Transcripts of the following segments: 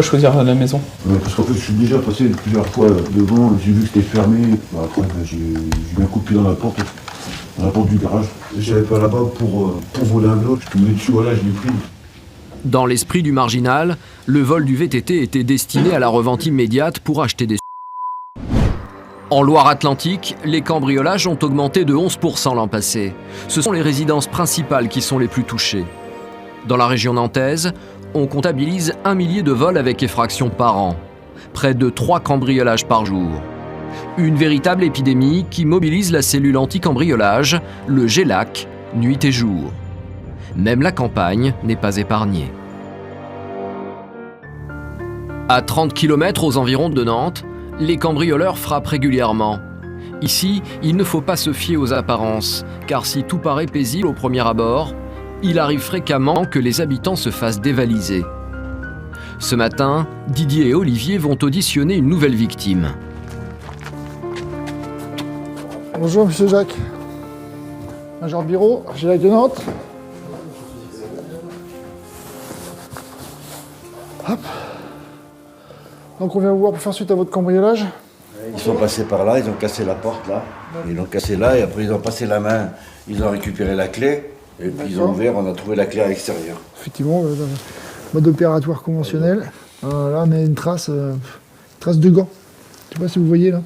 choisir la maison? Parce qu'en fait, je suis déjà passé plusieurs fois devant, j'ai vu que c'était fermé. Après, j'ai mis un coup de pied dans la porte du garage. J'avais pas là-bas pour voler un vélo, je tombais dessus, voilà, je l'ai pris. Dans l'esprit du marginal, le vol du VTT était destiné à la revente immédiate pour acheter des... En Loire-Atlantique, les cambriolages ont augmenté de 11% l'an passé. Ce sont les résidences principales qui sont les plus touchées. Dans la région nantaise, on comptabilise 1 millier de vols avec effraction par an. Près de 3 cambriolages par jour. Une véritable épidémie qui mobilise la cellule anti-cambriolage, le GELAC, nuit et jour. Même la campagne n'est pas épargnée. À 30 km aux environs de Nantes, les cambrioleurs frappent régulièrement. Ici, il ne faut pas se fier aux apparences, car si tout paraît paisible au premier abord, il arrive fréquemment que les habitants se fassent dévaliser. Ce matin, Didier et Olivier vont auditionner une nouvelle victime. Bonjour Monsieur Jacques. Major Biro, GELAC de Nantes. Hop. Donc on vient vous voir pour faire suite à votre cambriolage. Ils sont passés par là, ils ont cassé la porte là. Ils l'ont cassé là et après ils ont passé la main, ils ont récupéré la clé et puis ils ont ouvert, on a trouvé la clé à l'extérieur. Effectivement, mode opératoire conventionnel. Là on a une trace de gants. Je sais pas si vous voyez là.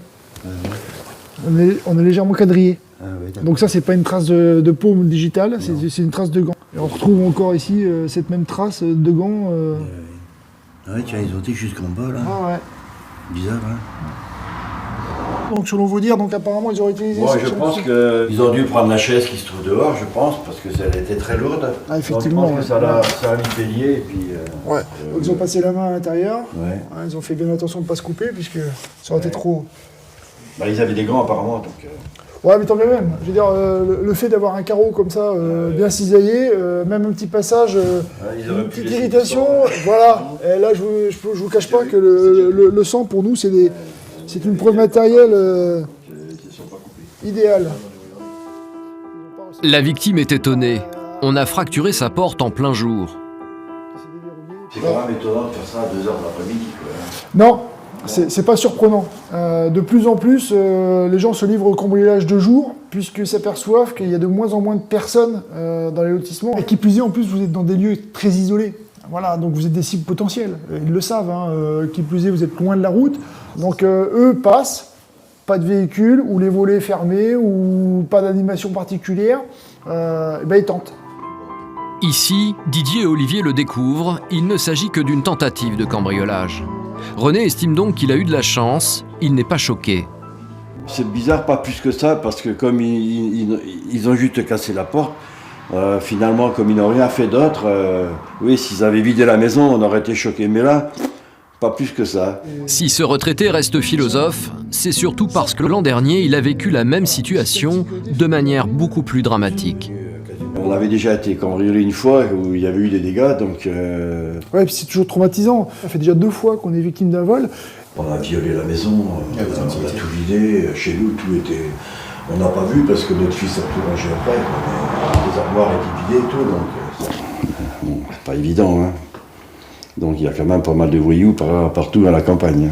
On est légèrement quadrillé. Oui, donc ça c'est pas une trace de paume digitale, c'est une trace de gants. Et on retrouve encore ici cette même trace de gants. Ah oui, tiens, ils ont été jusqu'en bas là. Ah ouais. Bizarre, hein. Donc selon vos dires, donc apparemment ils auraient utilisé... Moi je pense qu'ils ont dû prendre la chaise qui se trouve dehors, je pense, parce que elle était très lourde. Ah effectivement. Donc, je pense que ça a mis le bélier et puis... ouais. Donc, ils ont passé la main à l'intérieur. Ouais. Ils ont fait bien attention de ne pas se couper puisque ça aurait été trop... Bah, ils avaient des gants apparemment, donc... Ouais, mais tant bien même. Je veux dire, le fait d'avoir un carreau comme ça, bien cisaillé, même un petit passage, une petite irritation, voilà. Et là, je vous cache pas que le sang, pour nous, c'est une preuve matérielle idéale. La victime est étonnée. On a fracturé sa porte en plein jour. C'est quand même étonnant de faire ça à 2h de l'après-midi, quoi. Non. C'est pas surprenant. De plus en plus, les gens se livrent au cambriolage de jour, puisqu'ils s'aperçoivent qu'il y a de moins en moins de personnes dans les lotissements. Et qui plus est, en plus, vous êtes dans des lieux très isolés. Voilà, donc vous êtes des cibles potentielles. Ils le savent. Qui plus est, vous êtes loin de la route. Donc eux passent, pas de véhicule, ou les volets fermés, ou pas d'animation particulière. Ils tentent. Ici, Didier et Olivier le découvrent. Il ne s'agit que d'une tentative de cambriolage. René estime donc qu'il a eu de la chance, il n'est pas choqué. C'est bizarre, pas plus que ça, parce que comme ils ont juste cassé la porte, finalement, comme ils n'ont rien fait d'autre, oui, s'ils avaient vidé la maison, on aurait été choqués. Mais là, pas plus que ça. Si ce retraité reste philosophe, c'est surtout parce que l'an dernier, il a vécu la même situation de manière beaucoup plus dramatique. On avait déjà été cambriolé une fois où il y avait eu des dégâts, donc... Ouais, puis c'est toujours traumatisant. Ça fait déjà 2 fois qu'on est victime d'un vol. On a violé la maison, on a tout vidé, chez nous tout était... On n'a pas vu parce que notre fils a tout rangé après, les armoires étaient vidées et tout, donc... c'est pas évident, hein. Donc il y a quand même pas mal de voyous partout à la campagne.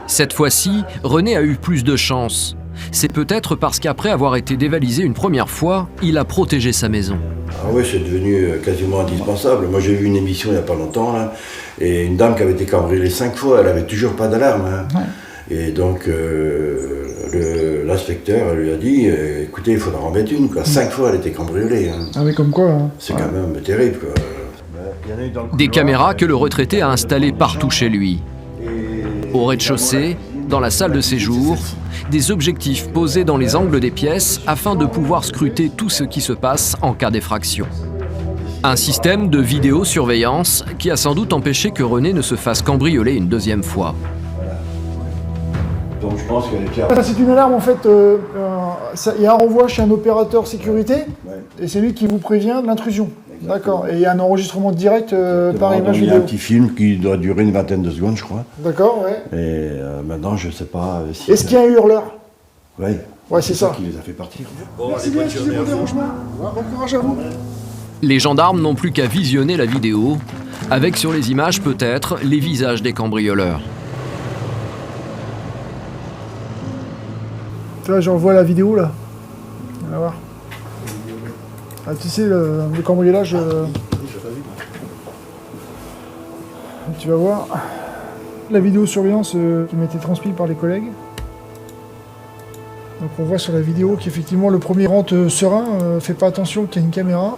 Cette fois-ci, René a eu plus de chance. C'est peut-être parce qu'après avoir été dévalisé une première fois, il a protégé sa maison. Ah oui, c'est devenu quasiment indispensable. Moi j'ai vu une émission il n'y a pas longtemps, là, et une dame qui avait été cambriolée 5 fois, elle avait toujours pas d'alarme. Hein. Ouais. Et donc l'inspecteur lui a dit, écoutez, il faudra en mettre une. 5 fois elle était cambriolée. Hein. Ah mais comme quoi hein. C'est quand même terrible, quoi. Des caméras que le retraité a installées partout chez lui. Au rez-de-chaussée, dans la salle de séjour, des objectifs posés dans les angles des pièces afin de pouvoir scruter tout ce qui se passe en cas d'effraction. Un système de vidéosurveillance qui a sans doute empêché que René ne se fasse cambrioler une 2e fois. Donc je pense que c'est une alarme en fait, il y a un renvoi chez un opérateur sécurité et c'est lui qui vous prévient de l'intrusion. D'accord, et il y a un enregistrement direct par image vidéo. Il y a un petit film qui doit durer une vingtaine de secondes, je crois. D'accord, ouais. Et maintenant, je sais pas si... Est-ce qu'il y a un hurleur? Oui. Ouais, c'est ça qui les a fait partir. Merci bien, excusez-moi le dérangement. Bon courage à vous. Les gendarmes n'ont plus qu'à visionner la vidéo avec sur les images peut-être les visages des cambrioleurs. Tu vois, j'envoie la vidéo là. On va voir. Ah, tu sais, le cambriolage. Tu vas voir. La vidéosurveillance qui m'a été transmise par les collègues. Donc on voit sur la vidéo qu'effectivement le premier rentre serein, fait pas attention qu'il y a une caméra.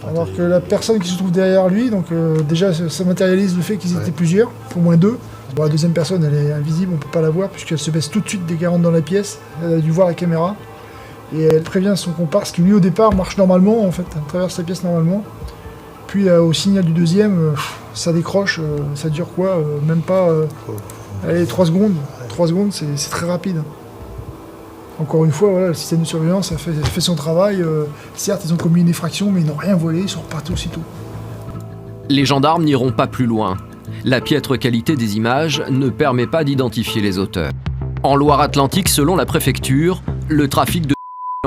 Alors que la personne qui se trouve derrière lui, donc déjà ça matérialise le fait qu'ils étaient plusieurs, au moins deux. Bon, la deuxième personne elle est invisible, on peut pas la voir puisqu'elle se baisse tout de suite dès qu'elle rentre dans la pièce. Elle a dû voir la caméra. Et elle prévient son comparse qui lui au départ marche normalement en fait, traverse la pièce normalement. Puis au signal du deuxième, ça décroche, ça dure quoi même pas allez, 3 secondes. 3 secondes c'est très rapide. Encore une fois, voilà, le système de surveillance a fait son travail. Certes, ils ont commis une effraction, mais ils n'ont rien volé, ils sont repartis aussitôt. Les gendarmes n'iront pas plus loin. La piètre qualité des images ne permet pas d'identifier les auteurs. En Loire-Atlantique, selon la préfecture, le trafic de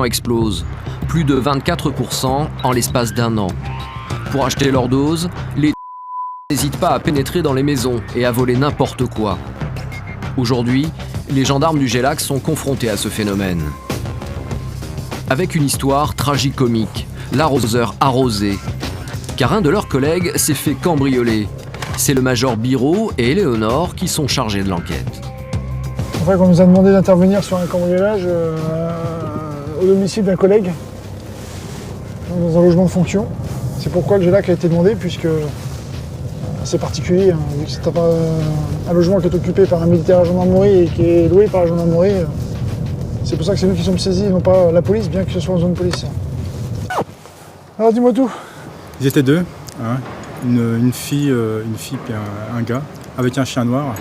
explose. Plus de 24% en l'espace d'1 an. Pour acheter leur dose, les n'hésitent pas à pénétrer dans les maisons et à voler n'importe quoi. Aujourd'hui, les gendarmes du Gelac sont confrontés à ce phénomène. Avec une histoire tragicomique, l'arroseur arrosé. Car un de leurs collègues s'est fait cambrioler. C'est le major Biro et Éléonore qui sont chargés de l'enquête. En fait, on nous a demandé d'intervenir sur un cambriolage au domicile d'un collègue, dans un logement de fonction. C'est pourquoi le Gelac a été demandé, puisque c'est particulier, hein, vu que c'est un logement qui est occupé par un militaire à la gendarmerie et qui est loué par la gendarmerie. C'est pour ça que c'est nous qui sommes saisis et non pas la police, bien que ce soit en zone police. Alors dis-moi tout. Ils étaient deux, hein, une fille et un gars, avec un chien noir.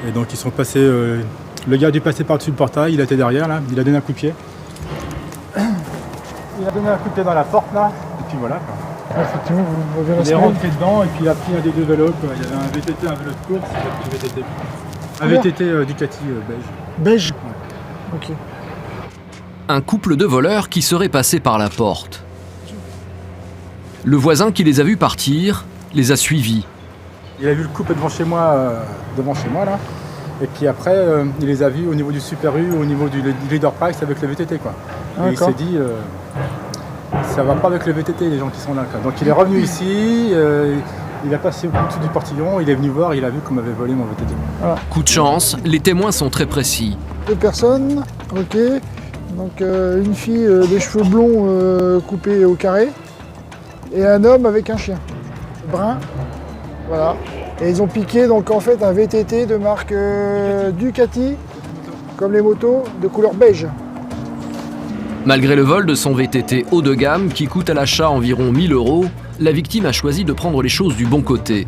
Et donc ils sont passés, le gars a dû passer par-dessus le portail, il était derrière là, il a donné un coup de pied. Il a donné un coup de pied dans la porte là, et puis voilà quoi. Effectivement, vous verrez Il est rentré dedans et puis il a pris un des deux vélos. Quoi. Il y avait un VTT, un vélo de course, il a pris le VTT. Un VTT Ducati beige. Beige. Ouais. Ok. Un couple de voleurs qui serait passé par la porte. Le voisin qui les a vus partir les a suivis. Il a vu le couple devant chez moi là. Et puis après, il les a vus au niveau du Super U, au niveau du Leader Price avec le VTT quoi. Et il s'est dit, ça va pas avec le VTT les gens qui sont là quoi. Donc il est revenu ici, il a passé au-dessus du portillon, il est venu voir, il a vu qu'on m'avait volé mon VTT. Voilà. Coup de chance, les témoins sont très précis. 2 personnes, ok. Donc une fille des cheveux blonds coupés au carré et un homme avec un chien brun. Voilà. Et ils ont piqué donc en fait un VTT de marque Ducati, comme les motos, de couleur beige. Malgré le vol de son VTT haut de gamme qui coûte à l'achat environ 1 000 €, la victime a choisi de prendre les choses du bon côté.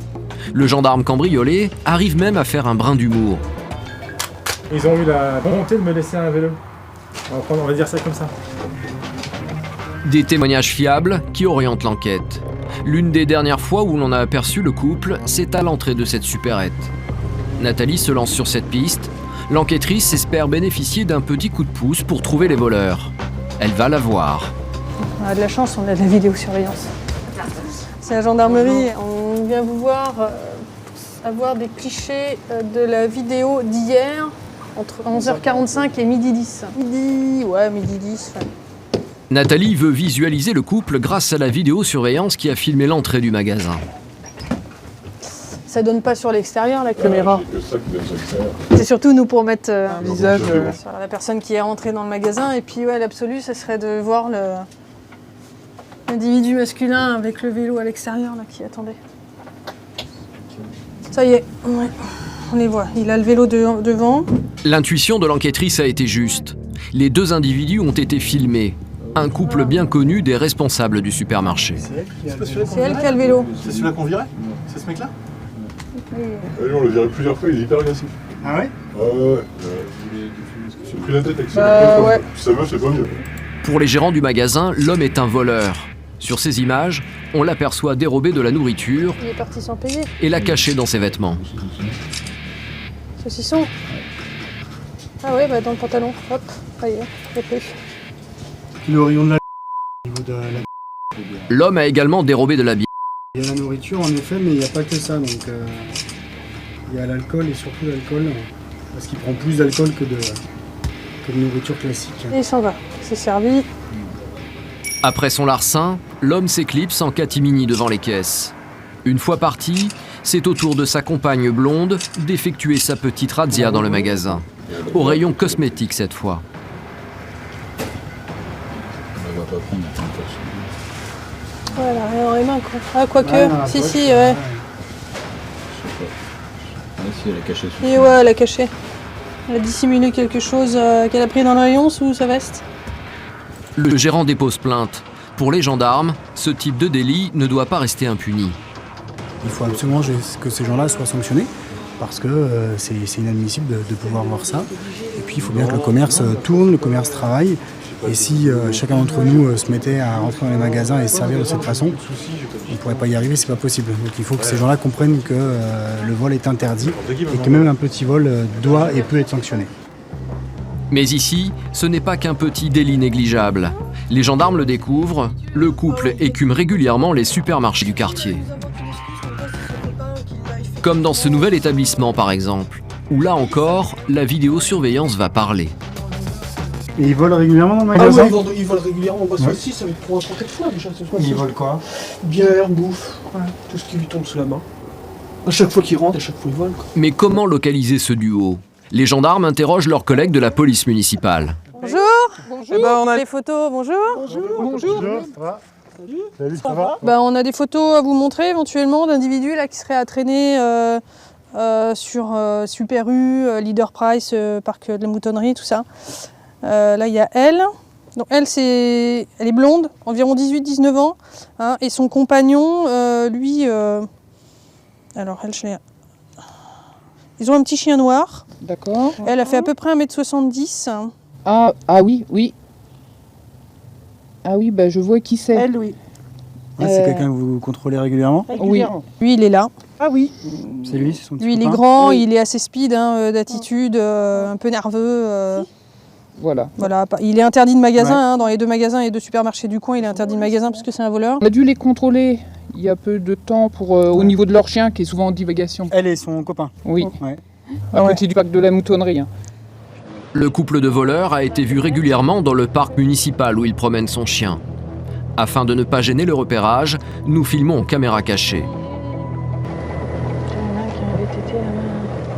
Le gendarme cambriolé arrive même à faire un brin d'humour. Ils ont eu la volonté de me laisser un vélo. On va dire ça comme ça. Des témoignages fiables qui orientent l'enquête. L'une des dernières fois où l'on a aperçu le couple, c'est à l'entrée de cette supérette. Nathalie se lance sur cette piste. L'enquêtrice espère bénéficier d'un petit coup de pouce pour trouver les voleurs. Elle va la voir. On a de la chance, on a de la vidéosurveillance. C'est la gendarmerie, on vient vous voir pour avoir des clichés de la vidéo d'hier, entre 11h45 et midi 10. Midi 10. Ouais. Nathalie veut visualiser le couple grâce à la vidéosurveillance qui a filmé l'entrée du magasin. Ça donne pas sur l'extérieur la caméra. C'est surtout nous pour mettre un visage sur la personne qui est rentrée dans le magasin. Et puis ouais, l'absolu, ça serait de voir l'individu masculin avec le vélo à l'extérieur là qui attendait. Ça y est, ouais. On les voit. Il a le vélo devant. L'intuition de l'enquêtrice a été juste. Les 2 individus ont été filmés. Un couple bien connu des responsables du supermarché. C'est elle qui a le vélo. C'est celui-là qu'on virait? C'est ce mec-là? Oui. On l'a viré plusieurs fois, il est hyper agressif. Ah ouais? Ouais. Il s'est pris la tête avec ça. Ouais. Sa meuf, c'est pas mieux. Pour les gérants du magasin, l'homme est un voleur. Sur ces images, on l'aperçoit dérober de la nourriture Il est parti sans payer. et la cacher dans ses vêtements. Saucisson. Ah ouais, bah dans le pantalon. Hop, ça y est, il y a plus. Le rayon de la... au niveau de la... L'homme a également dérobé de la bière. Il y a la nourriture en effet, mais il n'y a pas que ça. Donc il y a l'alcool et surtout l'alcool, parce qu'il prend plus d'alcool que de nourriture classique. Et il s'en va, c'est servi. Après son larcin, l'homme s'éclipse en catimini devant les caisses. Une fois parti, c'est au tour de sa compagne blonde d'effectuer sa petite razzia dans le magasin. Au rayon cosmétique cette fois. On va pas prendre. Ouais, elle a rien dans les mains, quoi. Ah, quoique, Ouais, dans la si, poche. si, ouais. Si, elle a caché sous. Et ouais, elle a caché. Elle a dissimulé quelque chose qu'elle a pris dans le rayon sous sa veste. Le gérant dépose plainte. Pour les gendarmes, ce type de délit ne doit pas rester impuni. Il faut absolument que ces gens-là soient sanctionnés, parce que c'est inadmissible de pouvoir voir ça. Et puis il faut bien que le commerce tourne, le commerce travaille. Et si chacun d'entre nous se mettait à rentrer dans les magasins et se servir de cette façon, on ne pourrait pas y arriver, c'est pas possible. Donc il faut que ces gens-là comprennent que le vol est interdit et que même un petit vol doit et peut être sanctionné. Mais ici, ce n'est pas qu'un petit délit négligeable. Les gendarmes le découvrent, le couple écume régulièrement les supermarchés du quartier. Comme dans ce nouvel établissement par exemple, où là encore, la vidéosurveillance va parler. Et ils volent régulièrement dans le Ah magasin oui, ils volent régulièrement. Bah, celui-ci, ça va être pour un paquet de fois déjà. Ils volent quoi? Bière, bouffe, tout ce qui lui tombe sous la main. À chaque fois qu'ils rentrent, à chaque fois ils volent. Quoi. Mais comment localiser ce duo? Les gendarmes interrogent leurs collègues de la police municipale. Bonjour. Bonjour. Bah, on a des photos, bonjour. Bonjour. Ça va? Salut, ça va? Bah, on a des photos à vous montrer éventuellement d'individus là, qui seraient à traîner sur Super U, Leader Price, Parc de la Moutonnerie, tout ça. Là, il y a elle. Donc, elle est blonde, environ 18-19 ans. Hein, et son compagnon, lui... alors, elle, ils ont un petit chien noir. D'accord. Elle a fait à peu près 1m70. Ah oui, oui. Ah oui, bah je vois qui c'est. Elle, oui. C'est quelqu'un que vous contrôlez régulièrement? Oui. Lui, il est là. Ah oui. C'est lui, c'est son petit Lui, il est copain? grand, Oui. il est assez speed, hein, d'attitude, un peu nerveux. Voilà. Voilà. Il est interdit de magasin, Ouais. hein, dans les deux magasins et deux supermarchés du coin, il est interdit de magasin parce que c'est un voleur. On a dû les contrôler il y a peu de temps pour au niveau de leur chien qui est souvent en divagation. Elle et son copain? Oui. Ouais. À côté du parc de la Moutonnerie. Hein. Le couple de voleurs a été vu régulièrement dans le parc municipal où il promène son chien. Afin de ne pas gêner le repérage, nous filmons en caméra cachée. Il y en a qui a un VTT là-bas,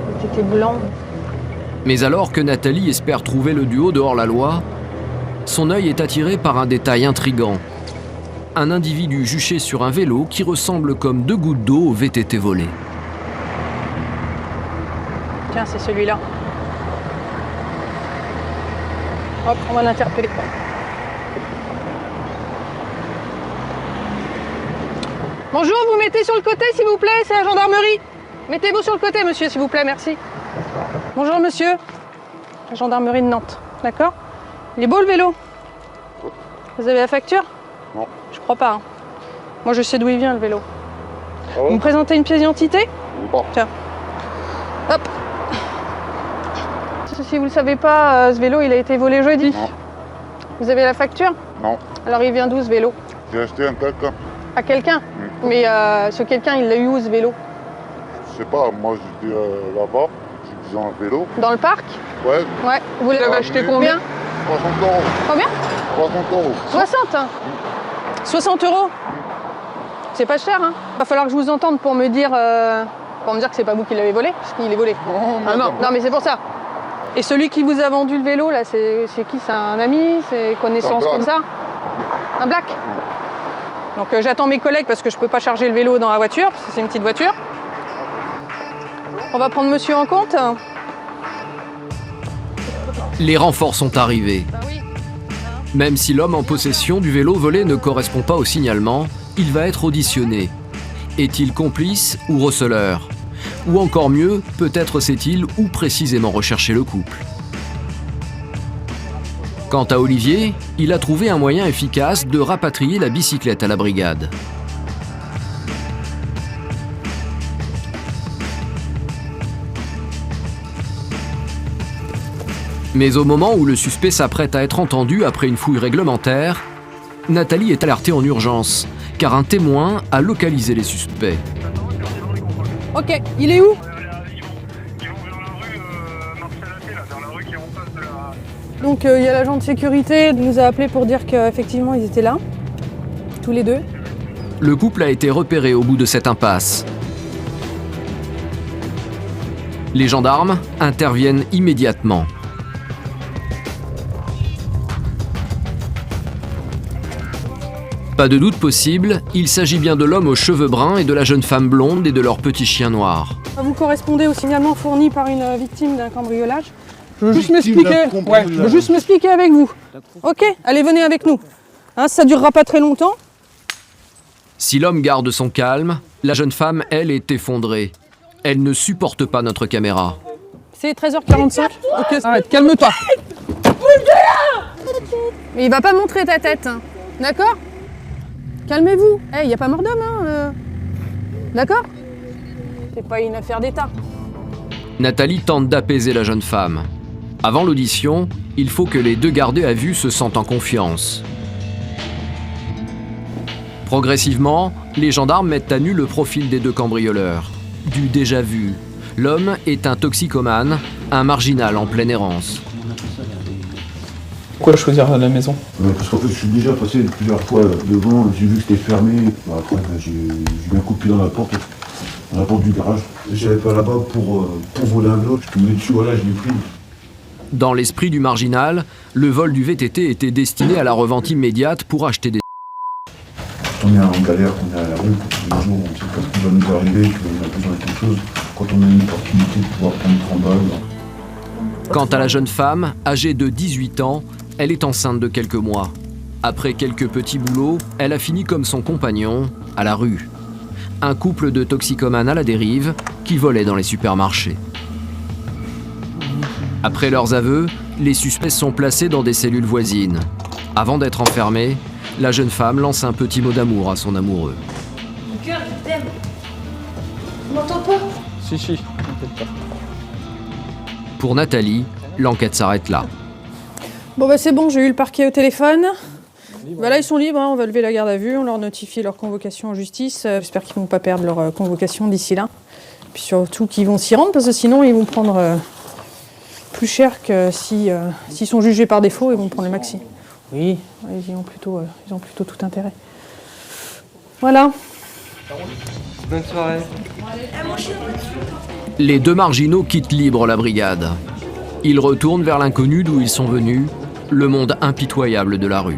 un VTT blanc. Mais alors que Nathalie espère trouver le duo de hors-la-loi, son œil est attiré par un détail intrigant. Un individu juché sur un vélo qui ressemble comme deux gouttes d'eau au VTT volé. Tiens, c'est celui-là. Hop, on va l'interpeller. Bonjour, vous mettez sur le côté s'il vous plaît, c'est la gendarmerie. Mettez-vous sur le côté monsieur s'il vous plaît, merci. Bonjour monsieur, la gendarmerie de Nantes, d'accord? Il est beau le vélo? Vous avez la facture? Non. Je crois pas. Hein. Moi je sais d'où il vient le vélo. Ah Vous me présentez une pièce d'identité? Bon. Tiens. Hop. Si vous ne le savez pas, ce vélo il a été volé jeudi. Non. Vous avez la facture? Non. Alors il vient d'où ce vélo? J'ai acheté un quelqu'un. À quelqu'un? Mais ce quelqu'un il l'a eu où ce vélo? Je sais pas, moi j'étais là-bas, j'ai besoin d'un vélo. Dans le parc? Ouais, Ouais. Vous l'avez acheté combien? 60 euros. Combien? 60 euros. 60 hein. 60 euros? C'est pas cher hein. Va falloir que je vous entende pour me dire que c'est pas vous qui l'avez volé, parce qu'il est volé. Non, Ah non, non mais c'est pour ça. Et celui qui vous a vendu le vélo là, c'est qui? C'est un ami? C'est connaissance Un black. comme ça? Un black? Donc j'attends mes collègues parce que je peux pas charger le vélo dans la voiture, parce que c'est une petite voiture. On va prendre monsieur en compte. Les renforts sont arrivés. Bah oui. Même si l'homme en possession du vélo volé ne correspond pas au signalement, il va être auditionné. Est-il complice ou receleur? Ou encore mieux, peut-être sait-il où précisément rechercher le couple. Quant à Olivier, il a trouvé un moyen efficace de rapatrier la bicyclette à la brigade. Mais au moment où le suspect s'apprête à être entendu après une fouille réglementaire, Nathalie est alertée en urgence, car un témoin a localisé les suspects. Ok, il est où? Donc il y a l'agent de sécurité qui nous a appelé pour dire qu'effectivement ils étaient là, tous les deux. Le couple a été repéré au bout de cette impasse. Les gendarmes interviennent immédiatement. Pas de doute possible, il s'agit bien de l'homme aux cheveux bruns et de la jeune femme blonde et de leur petit chien noir. Vous correspondez au signalement fourni par une victime d'un cambriolage. Je veux juste m'expliquer. Ouais, je veux juste m'expliquer avec vous. Ok, allez, venez avec nous. Hein, ça durera pas très longtemps. Si l'homme garde son calme, la jeune femme, elle, est effondrée. Elle ne supporte pas notre caméra. C'est 13h45. Ok, arrête, calme-toi. Mais il va pas montrer ta tête, hein. D'accord? Calmez-vous. Il n'y a pas mort d'homme, hein. D'accord? C'est pas une affaire d'État. Nathalie tente d'apaiser la jeune femme. Avant l'audition, il faut que les deux gardés à vue se sentent en confiance. Progressivement, les gendarmes mettent à nu le profil des deux cambrioleurs. Du déjà vu. L'homme est un toxicomane, un marginal en pleine errance. Pourquoi choisir la maison? Parce qu'en fait, je suis déjà passé plusieurs fois devant, j'ai vu que c'était fermé. Après, j'ai mis un coup de pied dans la porte du garage. J'avais pas là-bas pour voler un vélo, je tombais dessus, voilà, je l'ai pris. Dans l'esprit du marginal, le vol du VTT était destiné à la revente immédiate pour acheter des... Quand on est en galère, qu'on est à la rue, tous les jours, on sait pas ce qui va nous arriver, qu'on a besoin de quelque chose. Quand on a une opportunité de pouvoir prendre 30 balles. Quant à la jeune femme, âgée de 18 ans, elle est enceinte de quelques mois. Après quelques petits boulots, elle a fini comme son compagnon, à la rue. Un couple de toxicomanes à la dérive qui volait dans les supermarchés. Après leurs aveux, les suspects sont placés dans des cellules voisines. Avant d'être enfermés, la jeune femme lance un petit mot d'amour à son amoureux. Mon cœur, je t'aime. Tu m'entends pas? Si, t'inquiète pas. Pour Nathalie, l'enquête s'arrête là. Bon bah c'est bon, j'ai eu le parquet au téléphone. Bah là ils sont libres, hein, on va lever la garde à vue, on leur notifie leur convocation en justice. J'espère qu'ils ne vont pas perdre leur convocation d'ici là. Puis surtout qu'ils vont s'y rendre parce que sinon ils vont prendre plus cher que s'ils sont jugés par défaut, ils vont prendre les maxi. Oui, ils ont plutôt tout intérêt. Voilà. Bonne soirée. Les deux marginaux quittent libre la brigade. Ils retournent vers l'inconnu d'où ils sont venus, le monde impitoyable de la rue.